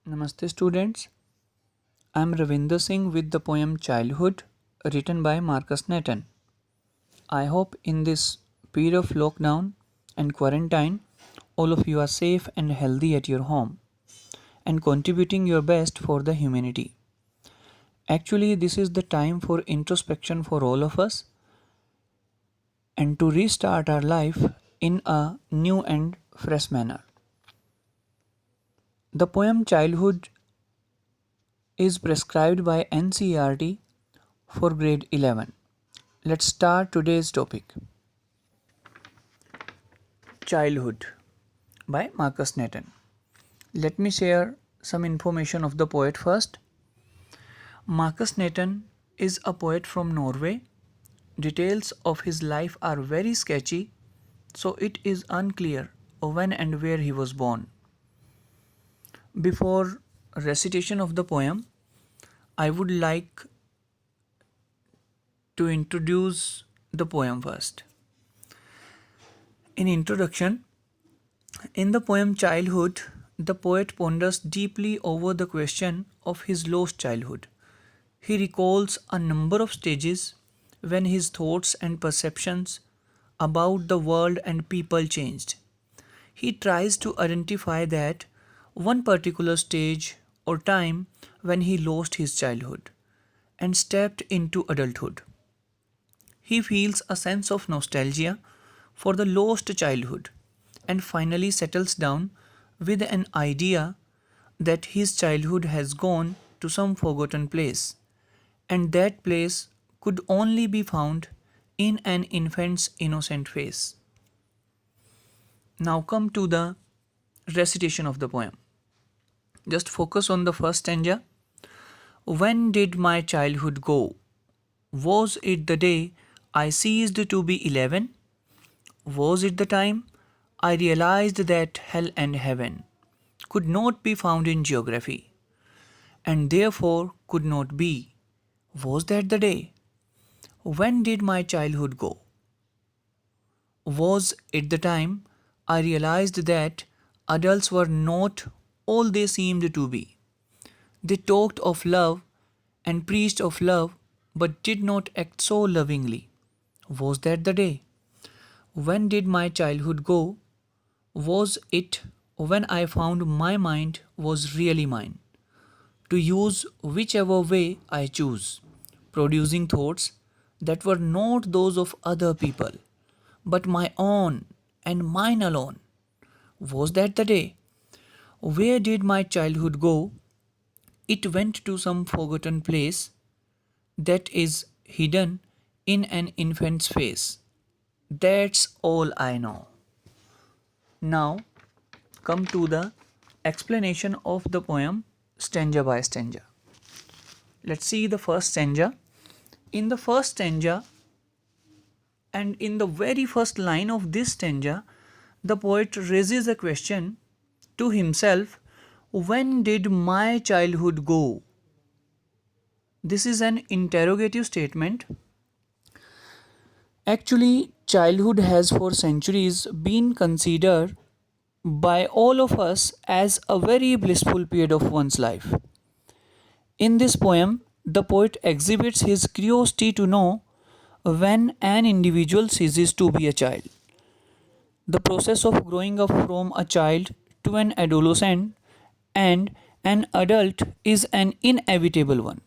Namaste students, I am Ravinder Singh with the poem Childhood written by Marcus Nathan. I hope in this period of lockdown and quarantine all of you are safe and healthy at your home and contributing your best for the humanity. Actually, this is the time for introspection for all of us and to restart our life in a new and fresh manner. The poem Childhood is prescribed by NCERT for grade 11. Let's start today's topic. Childhood by Marcus Nathan. Let me share some information of the poet first. Marcus Nathan is a poet from Norway. Details of his life are very sketchy, so it is unclear when and where he was born. Before recitation of the poem, I would like to introduce the poem first. In introduction, in the poem Childhood, the poet ponders deeply over the question of his lost childhood. He recalls a number of stages when his thoughts and perceptions about the world and people changed. He tries to identify that one particular stage or time when he lost his childhood and stepped into adulthood. He feels a sense of nostalgia for the lost childhood and finally settles down with an idea that his childhood has gone to some forgotten place, and that place could only be found in an infant's innocent face. Now come to the recitation of the poem. Just focus on the first stanza. When did my childhood go? Was it the day I ceased to be 11? Was it the time I realized that hell and heaven could not be found in geography and therefore could not be? Was that the day? When did my childhood go? Was it the time I realized that adults were not all they seemed to be? They talked of love and preached of love but did not act so lovingly. Was that the day? When did my childhood go? Was it when I found my mind was really mine, to use whichever way I choose, producing thoughts that were not those of other people, but my own and mine alone? Was that the day? Where did my childhood go? It went to some forgotten place that is hidden in an infant's face. That's all I know. Now come to the explanation of the poem stanza by stanza. Let's see the first stanza. In the first stanza and in the very first line of this stanza, the poet raises a question to himself: when did my childhood go? This is an interrogative statement. Actually, childhood has for centuries been considered by all of us as a very blissful period of one's life. In this poem, the poet exhibits his curiosity to know when an individual ceases to be a child. The process of growing up from a child to an adolescent and an adult is an inevitable one.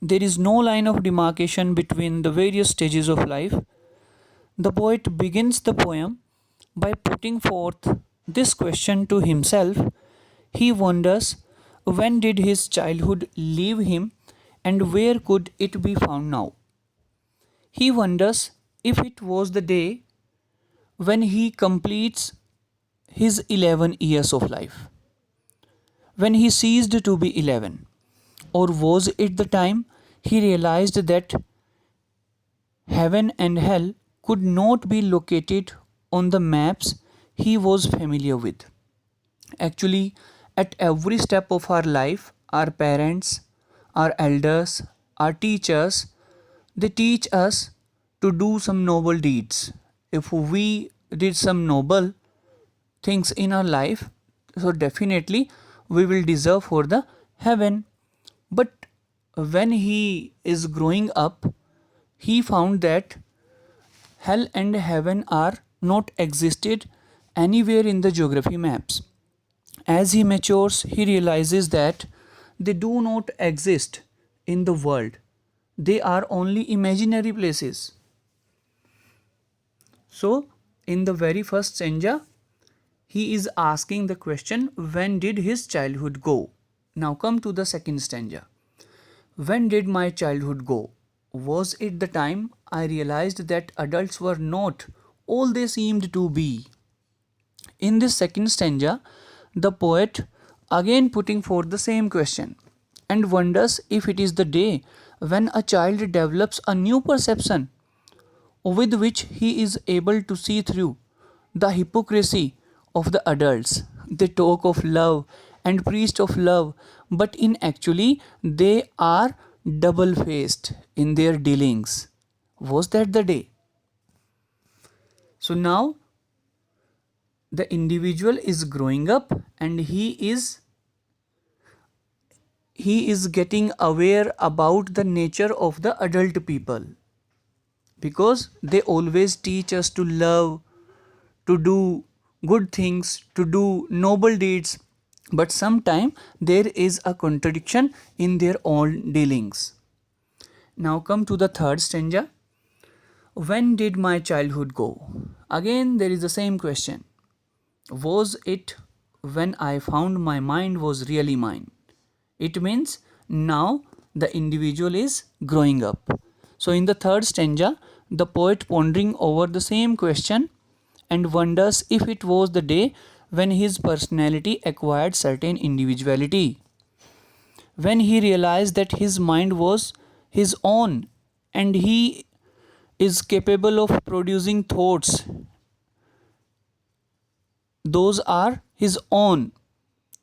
There is no line of demarcation between the various stages of life. The poet begins the poem by putting forth this question to himself. He wonders when did his childhood leave him and where could it be found now? He wonders if it was the day when he completes his 11 years of life, when he ceased to be 11, or was it the time he realized that heaven and hell could not be located on the maps he was familiar with? Actually, at every step of our life, our parents, our elders, our teachers, they teach us to do some noble deeds. If we did some noble things in our life, so definitely we will deserve for the heaven. But when he is growing up, he found that hell and heaven are not existed anywhere in the geography maps. As he matures, he realizes that they do not exist in the world. They are only imaginary places. So, in the very first stanza, he is asking the question, when did his childhood go? Now come to the second stanza. When did my childhood go? Was it the time I realized that adults were not all they seemed to be? In this second stanza, the poet again putting forth the same question and wonders if it is the day when a child develops a new perception with which he is able to see through the hypocrisy of the adults. They talk of love and preach of love, but in actually they are double faced in their dealings. Was that the day? So now the individual is growing up and he is getting aware about the nature of the adult people, because they always teach us to love, to do good things, to do noble deeds, but sometimes there is a contradiction in their own dealings. Now come to the third stanza. When did my childhood go? Again, there is the same question. Was it when I found my mind was really mine? It means now the individual is growing up. So, in the third stanza, the poet pondering over the same question and wonders if it was the day when his personality acquired certain individuality, when he realized that his mind was his own and he is capable of producing thoughts, those are his own,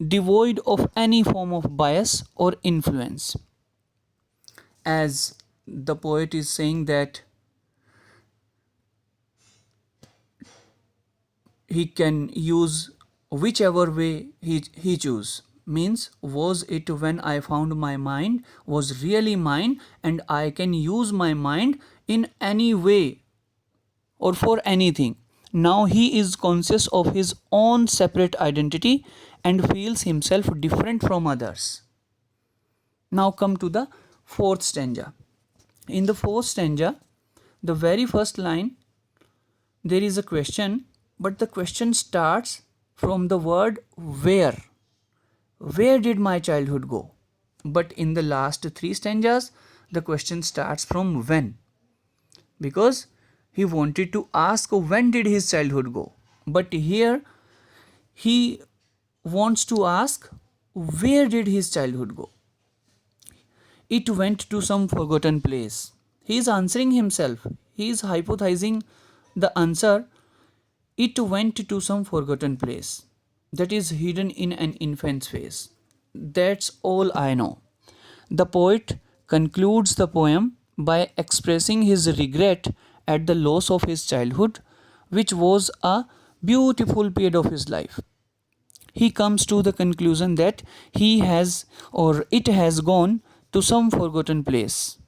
devoid of any form of bias or influence. As the poet is saying that he can use whichever way he choose, means was it when I found my mind was really mine and I can use my mind in any way or for anything. Now he is conscious of his own separate identity and feels himself different from others. Now come to the fourth stanza. In the fourth stanza, the very first line, there is a question, but the question starts from the word where. Where did my childhood go? But in the last three stanzas, the question starts from when, because he wanted to ask when did his childhood go. But here he wants to ask where did his childhood go? It went to some forgotten place. He is answering himself. He is hypothesizing the answer. It went to some forgotten place that is hidden in an infant's face. That's all I know. The poet concludes the poem by expressing his regret at the loss of his childhood, which was a beautiful period of his life. He comes to the conclusion that he has or it has gone to some forgotten place.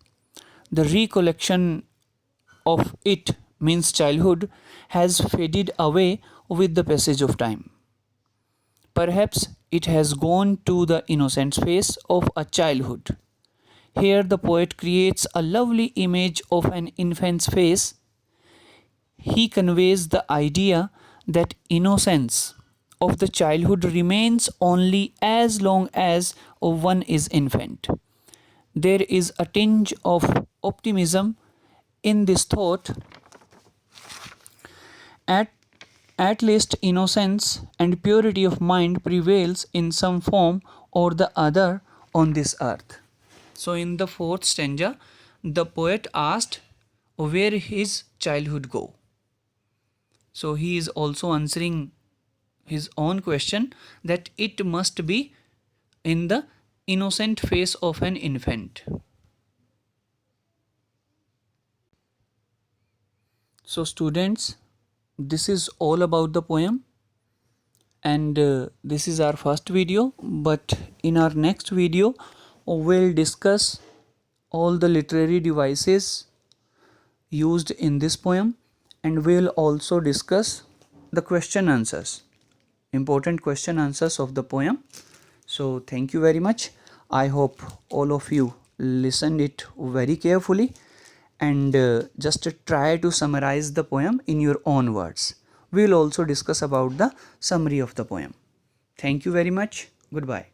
The recollection of it, means childhood, has faded away with the passage of time. Perhaps it has gone to the innocent face of a childhood. Here, the poet creates a lovely image of an infant's face. He conveys the idea that innocence of the childhood remains only as long as one is infant. There is a tinge of optimism in this thought. At, at least innocence and purity of mind prevails in some form or the other on this earth. So, in the fourth stanza, the poet asked where his childhood go. So, he is also answering his own question that it must be in the innocent face of an infant. So, students, this is all about the poem, and this is our first video, but in our next video we'll discuss all the literary devices used in this poem, and we'll also discuss the question answers, important question answers of the poem. So thank you very much. I hope all of you listened it very carefully and just try to summarize the poem in your own words. We will also discuss about the summary of the poem. Thank you very much. Goodbye.